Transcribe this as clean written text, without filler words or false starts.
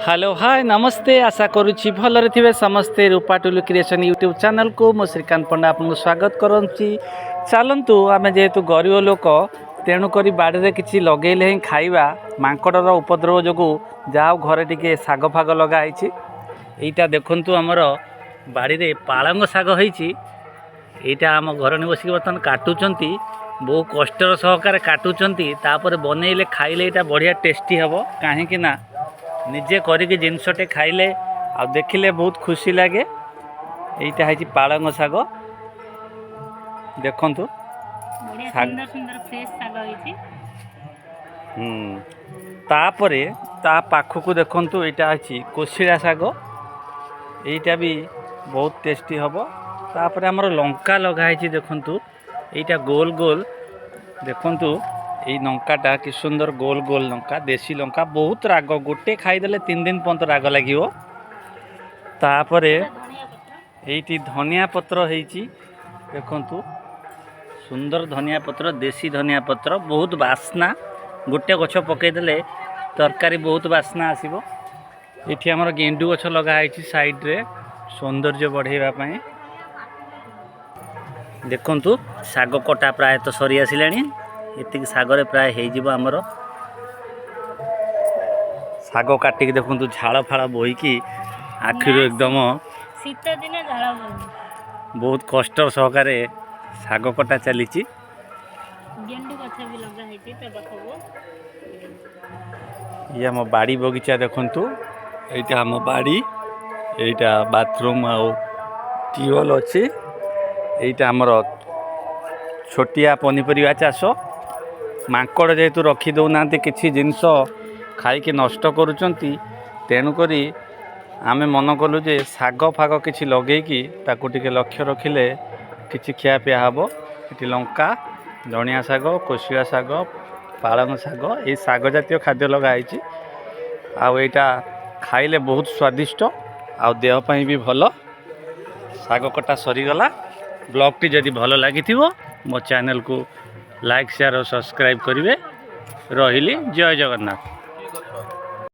Hello hi नमस्ते आशा करुच्ची भलरे थे समस्ते रूपा टुलु क्रिएशन यूट्यूब चैनल को मो श्रीकांत पंडा आपको स्वागत करुँची। चलतु आम जेहेतु गरीब लोक तेणुक बाड़ी किसी लगेले ही खाइबा मांकड़र उपद्रव जो जहाँ घरे टिके शाग फाग लगाई यहाँ देखु आमर बाड़ी पालंग शाग होईटा आम घर नहीं बसिक बर्तमान काटुंट बहु कष्टर सहकार काटुंट बनइले खाइले यहाँ बढ़िया टेस्टी हम कहीं निजे करिके जिनसटे खाइले आ देखिले बहुत खुशी लगे। এইটা है पालंग शाग देखंतु सुंदर सुंदर फ्रेश शाग होईची। तापरे ता पाखकु देखंतु এইটা আছে कोशिला शाग এইটা भी बहुत टेस्टी हबो। तापरे हमर लंका लगाई देखंतु এইটা गोल गोल देखंतु এই লঙ্কাটা কি সুন্দর গোল গোল লঙ্কা দেশি লঙ্কা বহুত রাগ গোটে খাইদেলে 3 दिन পর্যন্ত রাগ লাগিব। তারপরে এইটি ধনিয়া পত্র হয়েছি দেখন্তু সুন্দর ধনিয়া পত্র দেশি ধনিয়া পত্র বহুত বাসনা গোটে গছ পকাইদেলে তরকারি বহুত বাসনা আসিব। এটি আমার গেন্ডু গছ লগা হয়েছি সাইড রে সৌন্দর্য বঢ়াইবা পাই। দেখন্তু শাগ কটা প্রায় তো সরি আসিলানি एति सागर प्राय होमर शाग काटिक देखु झाड़ फाड़ बोईकी आखिर एकदम शीत दिन झाड़ बहुत कष्ट सहकार शाग कटा चली। ये आम बाड़ी बगीचा देखु यहाँ आम बाड़ी यहाँ बाथरूम आ ट्यूबवेल अच्छी यहाँ आमर छोटिया पनीपरिया चाष मांकड़ जेहेतु रखी दौना किसी जिनस खाई नष्ट करुँच तेणुक आमे मन कलु जे शाग फाग किसी लगेकी ताकू टिके लक्ष्य रखिले किसी खियापिया हम। ये लंका धनिया शाग कोशिला शाग पालंग शाग ये शाग जातीय खाद्य लगाई आईटा खाइले बहुत स्वादिष्ट आ देहपाई भी भल। शाग कटा सरीगला ब्लॉगटी जदि भल लगी मो चैनल को लाइक शेयर और सब्सक्राइब करेंगे। रही जय जगन्नाथ।